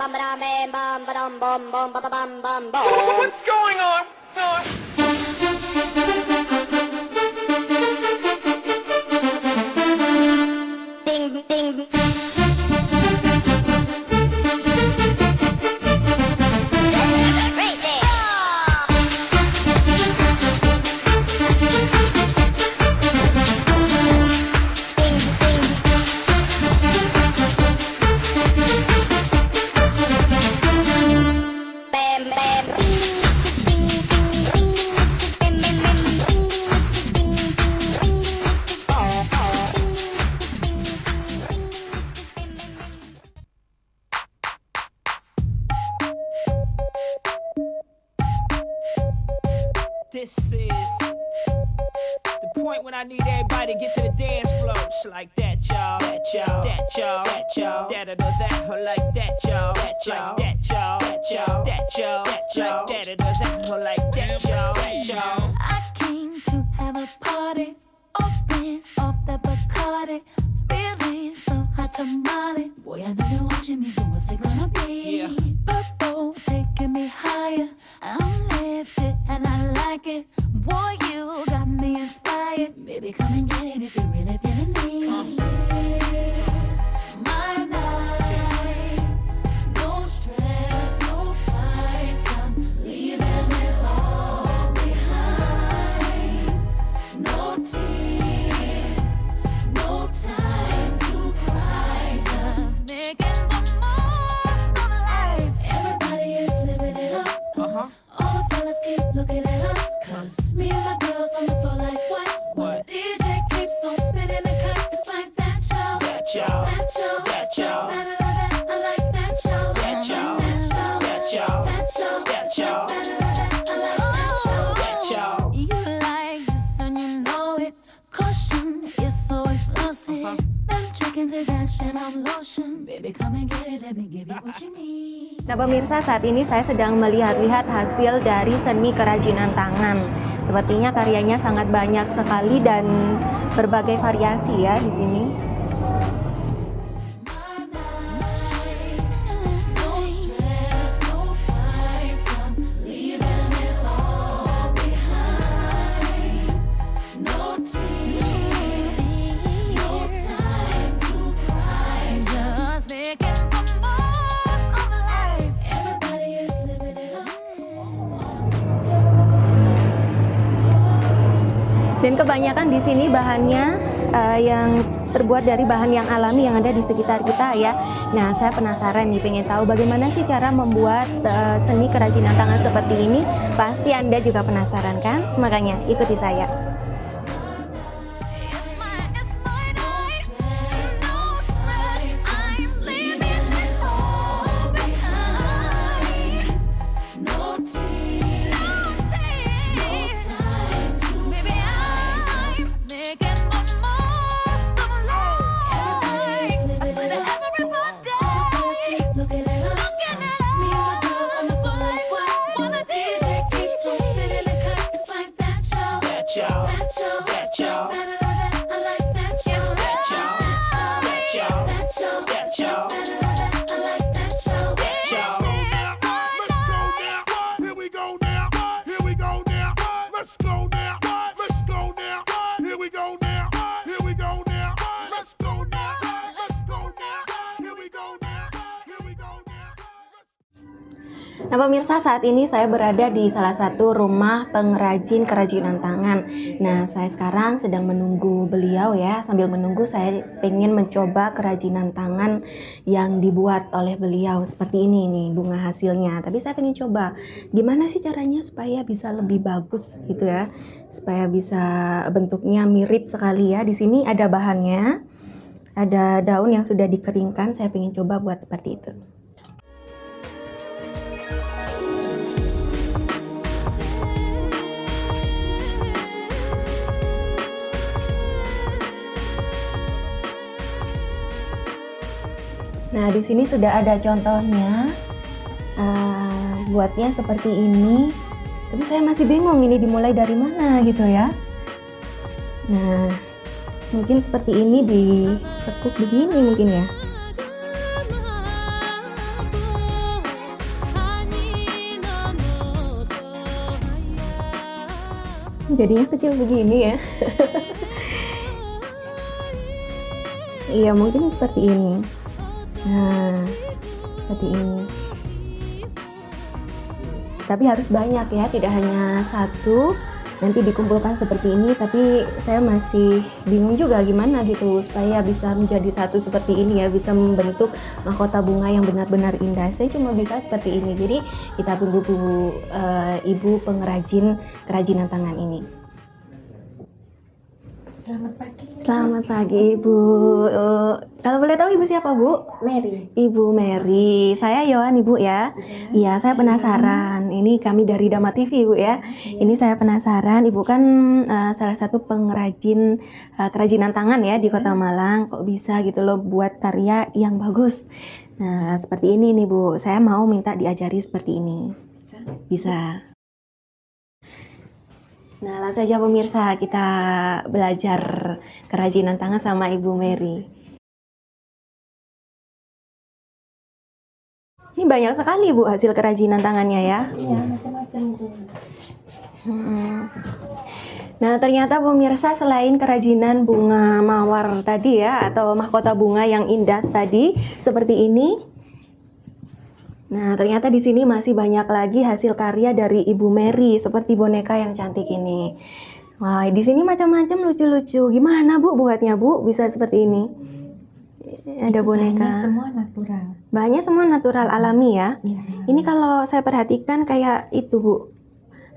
What's going on? Ding, ding. This is the point when I need everybody to get to the dance floor. Just like that, y'all. That y'all. That y'all. That y'all. That or that or like that, y'all. That y'all. That y'all. That y'all. That y'all. That y'all. That or that or like that, y'all. That y'all. I came to have a party, open off the Bacardi, feeling so hot tamale. Boy, I know you're watching me, so what's it gonna be? Yeah. Purple taking me higher. I'm lifted and I like it. Boy, you got me inspired. Baby, come and get it if you really feeling me. It's my night. No stress, no fights. I'm leaving it all behind. No tears, no time to cry. Just making the most of life. Everybody is living it up. Uh-huh. All the fellas keep looking at us, cause me and my girls on the floor like what? When the DJ keeps on spinning the cut, it's like that, y'all. That y'all. That y'all. That y'all. I like that, y'all. That y'all. That y'all. That y'all. I like that, y'all. That y'all. You like this and you know it. Caution is so explosive. Them chickens is action on lotion. Baby, come and get it, let me give you what you need. Nah pemirsa, saat ini saya sedang melihat-lihat hasil dari seni kerajinan tangan. Sepertinya karyanya sangat banyak sekali dan berbagai variasi ya di sini. No stress, no fights. I'm leaving it all behind. No tears, no time to cry. Just making the most of life. Everybody is living it up. Dan kebanyakan di sini bahannya yang terbuat dari bahan yang alami yang ada di sekitar kita ya. Nah, saya penasaran nih, pengen tahu bagaimana sih cara membuat seni kerajinan tangan seperti ini. Pasti Anda juga penasaran kan? Makanya ikuti saya. It's my night. No stress. I'm leaving it all behind. No tears, no time to baby, I'm making the most of life. I said to everybody, looking at us, me and my girls on the floor like what? When the DJ keeps on spinning the cut, it's like that, y'all. That y'all. That y'all. That y'all. I like that, y'all. That y'all. That y'all. That y'all. That y'all. I like that, y'all. That y'all. Let's go now. Here we go now. Here we go now. Let's go now. Let's go now. Here we go now. Here we go now. Let's go now. Let's go now. Here we go now. Here we go now. Nah pemirsa, saat ini saya berada di salah satu rumah pengrajin kerajinan tangan. Nah, saya sekarang sedang menunggu beliau ya. Sambil menunggu saya pengen mencoba kerajinan tangan yang dibuat oleh beliau. Seperti ini nih bunga hasilnya. Tapi saya pengen coba gimana sih caranya supaya bisa lebih bagus gitu ya. Supaya bisa bentuknya mirip sekali ya. Di sini ada bahannya. Ada daun yang sudah dikeringkan. Saya pengen coba buat seperti itu. Nah, di sini sudah ada contohnya. Buatnya seperti ini. Tapi saya masih bingung ini dimulai dari mana gitu ya. Nah, mungkin seperti ini ditekuk begini mungkin ya. jadinya kecil begini ya. Iya, mungkin seperti ini. Nah, seperti ini. Tapi harus banyak ya, tidak hanya satu. Nanti dikumpulkan seperti ini, tapi saya masih bingung juga gimana gitu supaya bisa menjadi satu seperti ini ya, bisa membentuk mahkota bunga yang benar-benar indah. Saya cuma bisa seperti ini. Jadi kita tunggu ibu pengrajin kerajinan tangan ini. Selamat pagi. Selamat pagi Ibu. Kalau boleh tahu Ibu siapa Bu? Mary. Ibu Mary. Saya Yohan Ibu ya. Iya, saya penasaran. Ini kami dari Dama TV Ibu ya. Ini saya penasaran. Ibu kan salah satu pengrajin kerajinan tangan ya di Kota Malang. Kok bisa gitu loh buat karya yang bagus. Nah, seperti ini nih Bu. Saya mau minta diajari seperti ini. Bisa. Nah, langsung saja pemirsa, kita belajar kerajinan tangan sama Ibu Mary. Ini banyak sekali Bu hasil kerajinan tangannya ya. Iya, macam-macam itu. Nah, ternyata pemirsa selain kerajinan bunga mawar tadi ya, atau mahkota bunga yang indah tadi seperti ini. Nah, ternyata di sini masih banyak lagi hasil karya dari Ibu Mary seperti boneka yang cantik ini. Wah, di sini macam-macam lucu-lucu. Gimana Bu buatnya Bu? Bisa seperti ini. Ada boneka. Banyak semua natural. Banyak semua natural alami ya. Iya. Ini kalau saya perhatikan kayak itu Bu.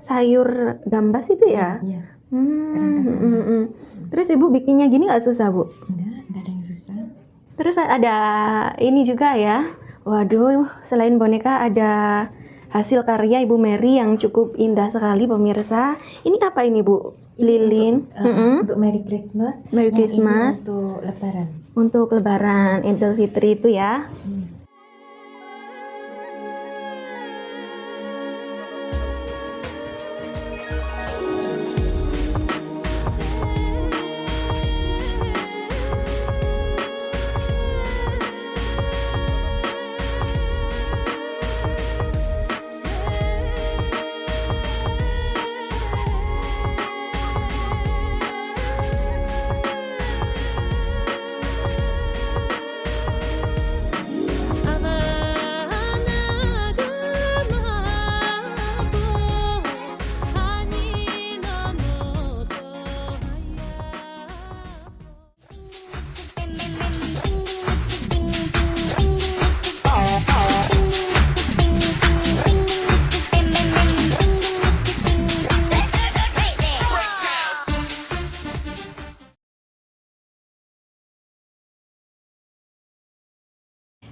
Sayur gambas itu ya? Iya. Terus Ibu bikinnya gini nggak susah Bu? Enggak ada yang susah. Terus ada ini juga ya. Waduh, selain boneka ada hasil karya Ibu Mary yang cukup indah sekali pemirsa. Ini apa ini Bu? Lilin. Untuk Merry Christmas. Merry Yang Christmas. ini untuk Lebaran. Untuk Lebaran Idul Fitri itu ya.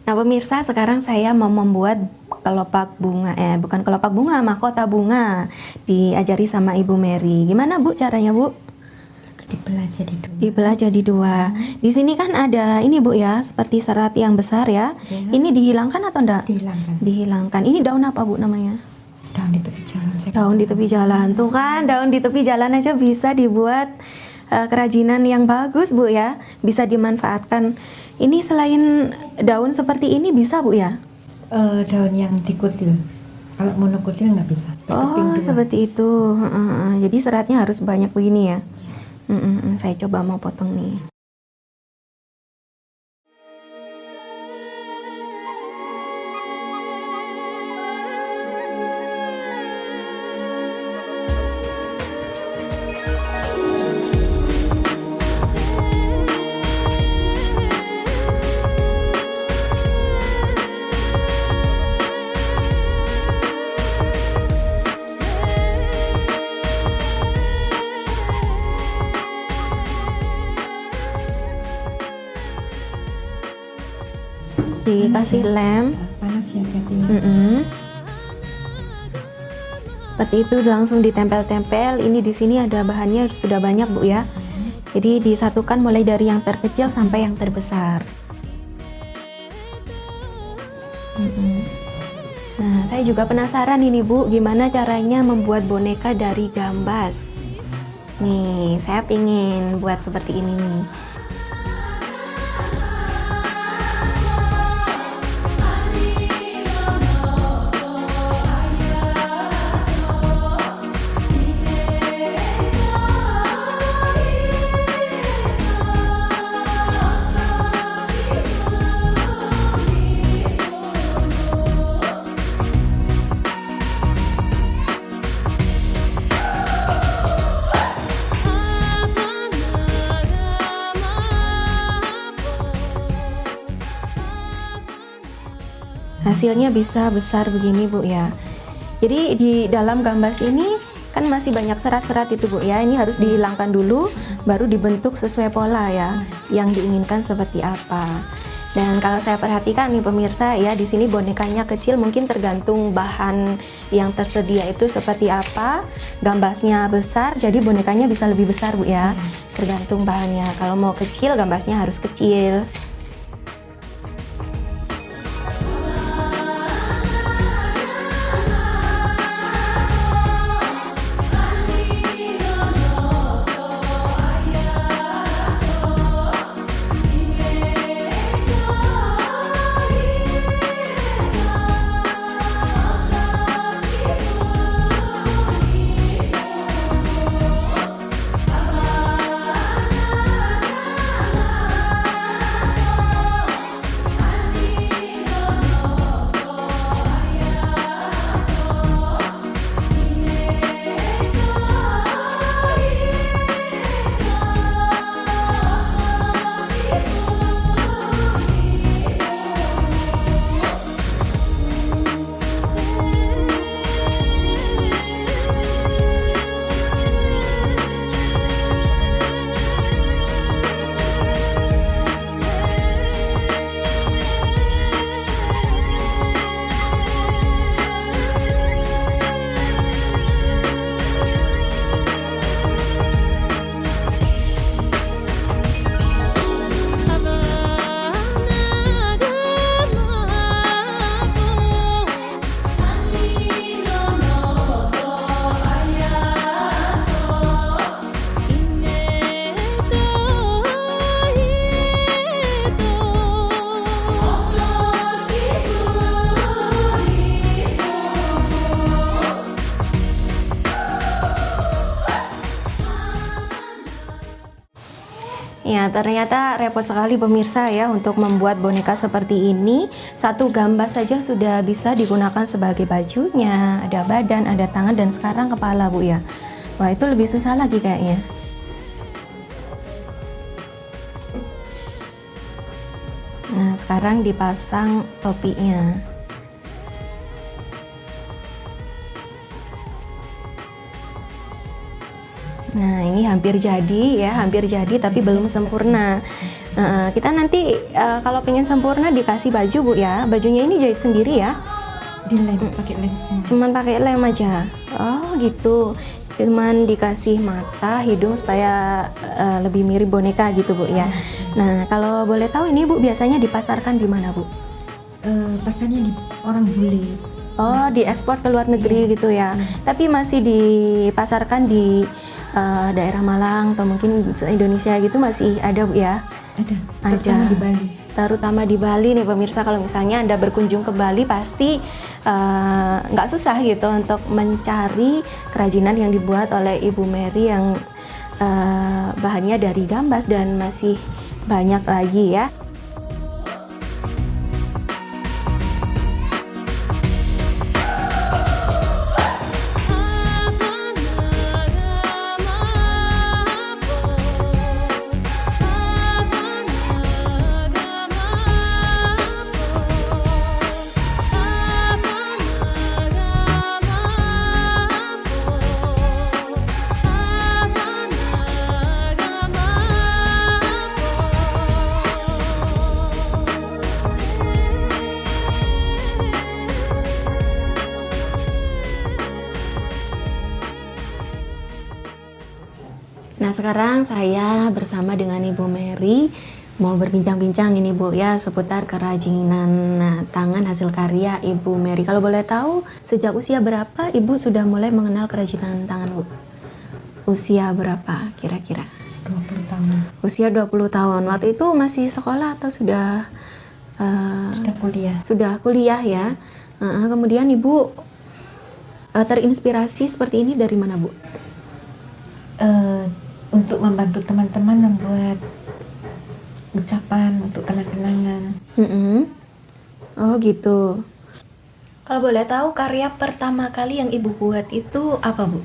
Nah pemirsa, sekarang saya mau membuat kelopak bunga, bukan kelopak bunga, mahkota bunga. Diajari sama Ibu Mary. Gimana Bu caranya Bu? Dibelah jadi dua. Dibelah jadi dua. Di sini kan ada ini Bu ya, seperti serat yang besar ya. Ini dihilangkan atau enggak? Dihilangkan. Dihilangkan. Ini daun apa Bu namanya? Daun di tepi jalan. Daun di tepi jalan. Tuh kan, daun di tepi jalan aja bisa dibuat kerajinan yang bagus Bu ya. Bisa dimanfaatkan. Ini selain daun seperti ini bisa Bu ya? Daun yang dikutil. Kalau monokutil nggak bisa. Oh, seperti itu. Jadi seratnya harus banyak begini ya. Saya coba mau potong nih. Dikasih lem. Panas ya jadi. Seperti itu langsung ditempel-tempel. Ini di sini ada bahannya sudah banyak Bu ya. Jadi disatukan mulai dari yang terkecil sampai yang terbesar. Nah, saya juga penasaran ini Bu, gimana caranya membuat boneka dari gambas. Nih, saya pingin buat seperti ini nih. hasilnya bisa besar begini Bu ya. Jadi di dalam gambas ini kan masih banyak serat-serat itu Bu ya. Ini harus dihilangkan dulu, baru dibentuk sesuai pola ya, yang diinginkan seperti apa. Dan kalau saya perhatikan nih pemirsa ya, di sini bonekanya kecil, mungkin tergantung bahan yang tersedia itu seperti apa. Gambasnya besar, jadi bonekanya bisa lebih besar Bu ya. Tergantung bahannya. Kalau mau kecil, gambasnya harus kecil. Ya, ternyata repot sekali pemirsa ya untuk membuat boneka seperti ini. Satu gambas saja sudah bisa digunakan sebagai bajunya, ada badan, ada tangan, dan sekarang kepala Bu ya. Wah, itu lebih susah lagi kayaknya. Nah, sekarang dipasang topinya. Nah, ini hampir jadi ya, hampir jadi tapi belum sempurna. Kita nanti kalau pengen sempurna dikasih baju Bu ya. Bajunya ini jahit sendiri ya? Dilem, pakai lem semua. Cuman pakai lem aja. Oh gitu. Cuman dikasih mata, hidung supaya lebih mirip boneka gitu Bu ya. Nah, kalau boleh tahu ini Bu biasanya dipasarkan di mana Bu? Pasarnya di orang bule. Oh, diekspor ke luar negeri gitu ya. Tapi masih dipasarkan di daerah Malang atau mungkin Indonesia gitu masih ada Bu ya? Ada. Terutama di Bali. Terutama di Bali nih pemirsa, kalau misalnya Anda berkunjung ke Bali pasti nggak susah gitu untuk mencari kerajinan yang dibuat oleh Ibu Mary yang bahannya dari gambas dan masih banyak lagi ya. Nah, sekarang saya bersama dengan Ibu Mary mau berbincang-bincang ini Bu ya seputar kerajinan tangan hasil karya Ibu Mary. Kalau boleh tahu sejak usia berapa Ibu sudah mulai mengenal kerajinan tangan Bu? Usia berapa kira-kira? 20 tahun. Usia 20 tahun. Waktu itu masih sekolah atau sudah Sudah kuliah. Sudah kuliah ya. Kemudian Ibu terinspirasi seperti ini dari mana Bu? Untuk membantu teman-teman membuat ucapan untuk kenang-kenangan. Oh gitu. Kalau boleh tahu karya pertama kali yang Ibu buat itu apa Bu?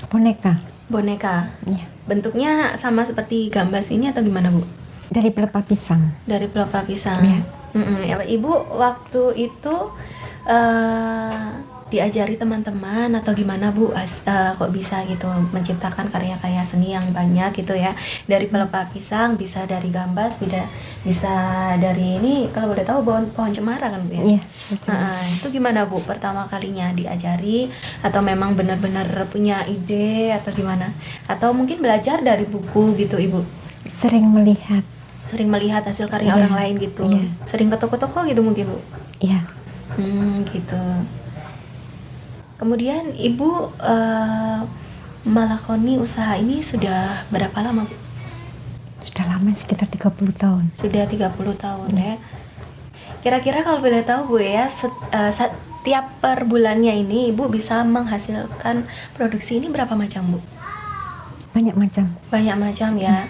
Boneka. Boneka. Iya. Bentuknya sama seperti gambas ini atau gimana Bu? Dari pelepah pisang. Dari pelepah pisang. Iya. Ya, Ibu waktu itu diajari teman-teman atau gimana Bu? Kok bisa gitu menciptakan karya-karya seni yang banyak gitu ya? Dari pelepah pisang, bisa dari gambas, bisa dari ini kalau boleh tahu pohon cemara kan Bu ya? Iya, betul. Itu gimana Bu pertama kalinya diajari atau memang benar-benar punya ide atau gimana? Atau mungkin belajar dari buku gitu Ibu? Sering melihat. Sering melihat hasil karya Iya, orang lain gitu? iya. Sering ke toko-toko gitu mungkin Bu? Iya, Gitu. Kemudian Ibu melakoni usaha ini sudah berapa lama Bu? sudah lama, sekitar 30 tahun. Sudah 30 tahun ya. Kira-kira kalau boleh tahu Bu ya, setiap per bulannya ini Ibu bisa menghasilkan produksi ini berapa macam Bu? Banyak macam. Banyak macam ya.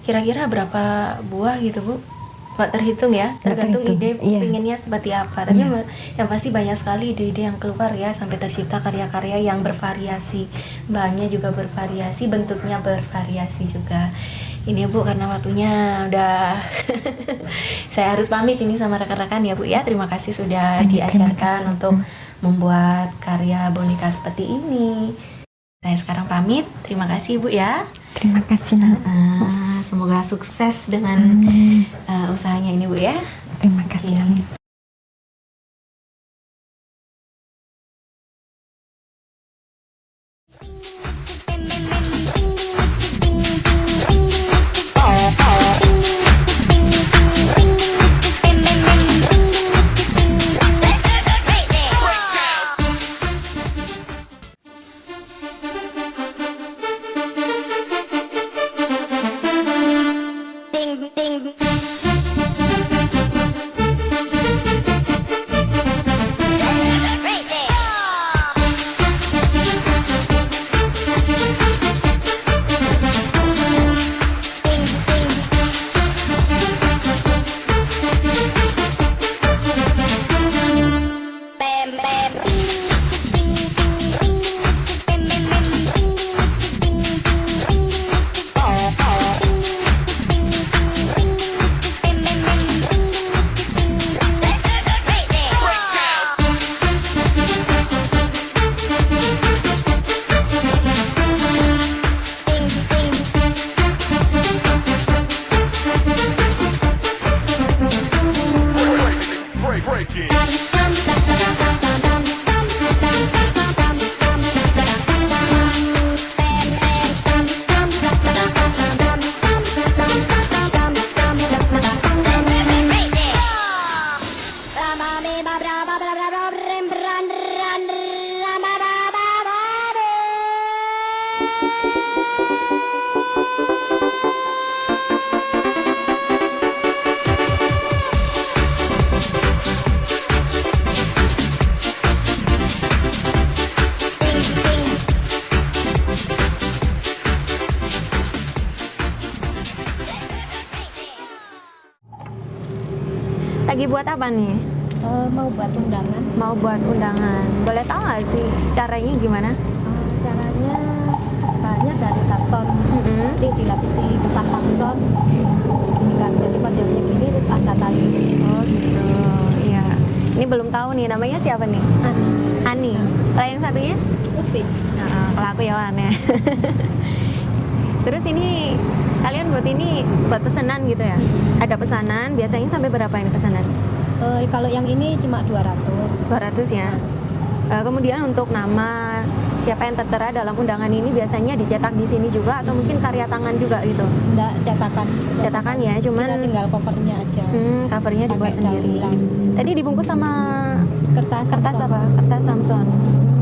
Kira-kira berapa buah gitu Bu? Nggak terhitung ya, tergantung ide terhitung, iya. pengennya seperti apa. Tapi yang pasti banyak sekali ide-ide yang keluar ya, sampai tercipta karya-karya yang bervariasi. Bahannya juga bervariasi, bentuknya bervariasi juga. Ini Bu, karena waktunya udah saya harus pamit ini sama rekan-rekan ya Bu ya. Terima kasih sudah diajarkan untuk membuat karya boneka seperti ini. Saya sekarang pamit. Terima kasih Bu ya. Terima kasih. Semoga sukses dengan usahanya ini Bu ya. Terima kasih. Iya. Lagi buat apa nih? Mau buat undangan. Mau buat undangan. Boleh tahu nggak sih caranya gimana? Caranya bahannya dari karton, nanti dilapisi kertas Samson, gini kan. Jadi modelnya gini terus ada tali. Oh gitu. Iya. Ini belum tahu nih namanya siapa nih? Ani. Kalau yang satunya? Upi. Kalau aku ya Wan ya. Terus ini kalian buat ini buat pesanan gitu ya? Ada pesanan, biasanya sampai berapa ini pesanan? Kalau yang ini cuma 200. 200 ya. Kemudian untuk nama siapa yang tertera dalam undangan ini biasanya dicetak di sini juga atau mungkin karya tangan juga gitu? Enggak, cetakan. Cetakan ya, cuman Kita tinggal covernya aja. covernya dibuat Pakai sendiri. daun. Tadi dibungkus sama Kertas Samson. apa? Kertas Samson.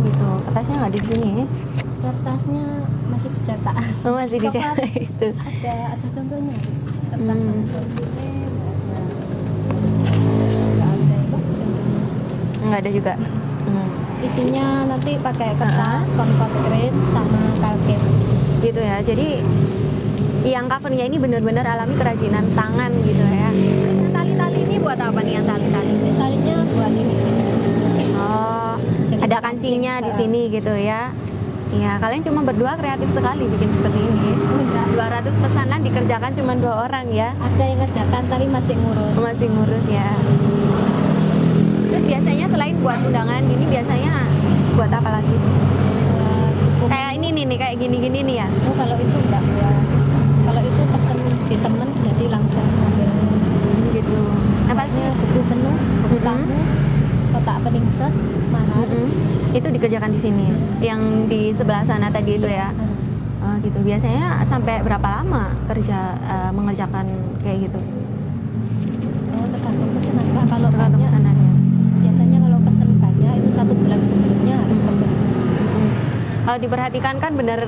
Gitu. Kertasnya nggak ada di sini ya? Kertasnya masih dicetak. Oh, masih Cover dicetak itu. Ada contohnya. Kertas Samson. Nggak ada juga. Isinya nanti pakai kertas, concrete sama kalket. Gitu ya. Jadi yang covernya ini benar-benar alami kerajinan tangan gitu ya. Terus yang tali-tali ini buat apa nih yang tali-tali? Talinya buat ini. Oh, Jadi ada kancing, kancingnya di sini gitu ya. Iya, kalian cuma berdua kreatif sekali bikin seperti ini. Enggak. 200 pesanan dikerjakan cuma 2 orang ya. Ada yang ngerjakan tapi masih ngurus. Masih ngurus ya. Terus biasanya selain buat undangan gini biasanya buat apa lagi? Buat buku. Kayak ini nih, kayak gini-gini nih ya. Oh, kalau itu enggak buat. Kalau itu pesen di temen jadi langsung ambil. Gitu. Apa sih? Namanya buku menu, buku Mm-mm. tamu, kotak peningset, mahar. Itu dikerjakan di sini, yang di sebelah sana tadi itu ya. Oh, gitu. Biasanya sampai berapa lama kerja mengerjakan kayak gitu? Oh, tergantung pesanan Pak. Kalau Tergantung banyak, pesanannya. biasanya kalau pesen banyak itu 1 bulan sebelumnya harus pesen. Kalau diperhatikan kan bener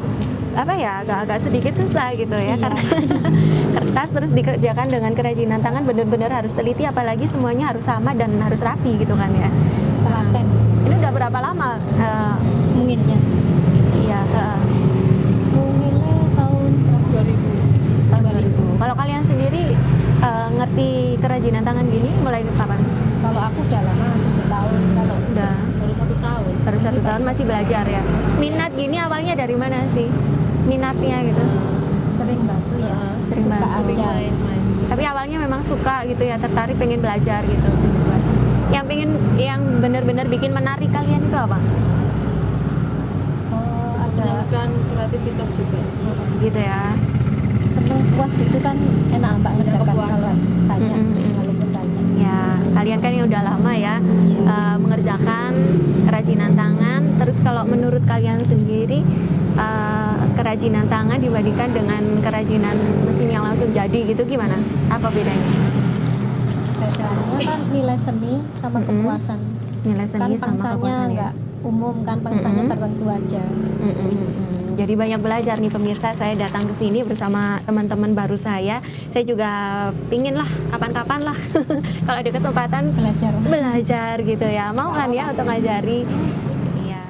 apa ya, agak-agak sedikit susah gitu ya, Iya. karena kertas terus dikerjakan dengan kerajinan tangan bener-bener harus teliti, apalagi semuanya harus sama dan harus rapi gitu kan ya. Telaten Ini udah berapa lama? mungilnya. Iya, Mungilnya tahun berapa? 2000. tahun 2000. Kalau kalian sendiri ngerti kerajinan tangan gini mulai kapan? Kalau aku udah lama 7 tahun. Kalau Udah. baru 1 tahun. Baru 1 Ini tahun masih belajar ya. Minat gini awalnya dari mana sih? Minatnya gitu. sering bantu ya. Sering Suka bantu. aja. Tapi awalnya memang suka gitu ya, tertarik pengen belajar gitu. Yang benar-benar bikin menarik kalian itu apa? Oh, ada kreativitas juga. Gitu ya. seneng puas gitu kan, enak Mbak ngerjakan kalau banyak. Mm-mm. Walaupun banyak. Ya, kalian kan yang udah lama ya mengerjakan kerajinan tangan. Terus kalau menurut kalian sendiri kerajinan tangan dibandingkan dengan kerajinan mesin yang langsung jadi gitu gimana? Apa bedanya? Bedanya kan nilai seni sama Mm-mm. kepuasan. Nilai Kan seni sama pangsanya kepuasan ya. nggak umum kan, pangsanya Mm-mm. tertentu aja. Jadi banyak belajar nih pemirsa, saya datang ke sini bersama teman-teman baru saya. Saya juga pingin lah kapan-kapan lah kalau ada kesempatan belajar gitu ya. Mau kan ya untuk ngajari. Iya.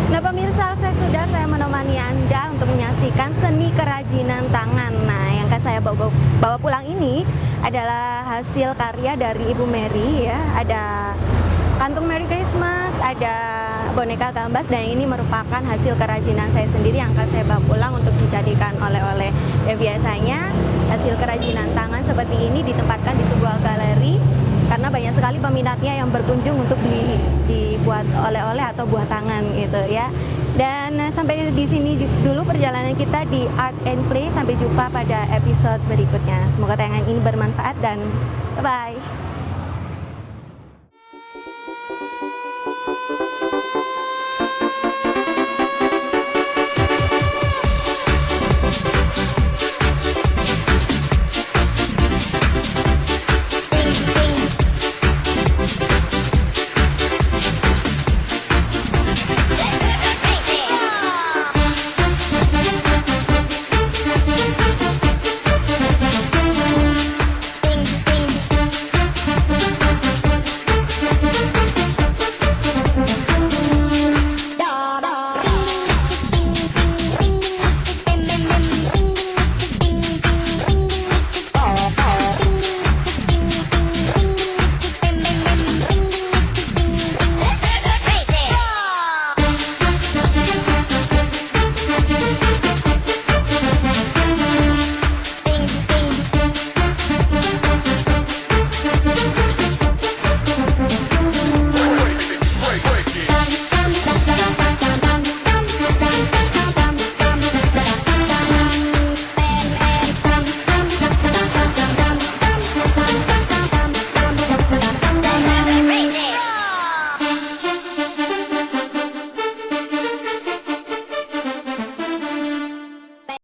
Nah pemirsa, saya menemani Anda untuk menyaksikan seni kerajinan tangan. Nah yang akan saya bawa pulang ini adalah hasil karya dari Ibu Mary ya. Ada kantung Merry Christmas, ada boneka gambas, dan ini merupakan hasil kerajinan saya sendiri yang akan saya bawa pulang untuk dijadikan oleh-oleh. Ya biasanya hasil kerajinan tangan seperti ini ditempatkan di sebuah galeri karena banyak sekali peminatnya yang berkunjung untuk dibuat oleh-oleh atau buah tangan gitu ya. Dan sampai di sini dulu perjalanan kita di Art and Play. Sampai jumpa pada episode berikutnya. Semoga tayangan ini bermanfaat dan bye-bye.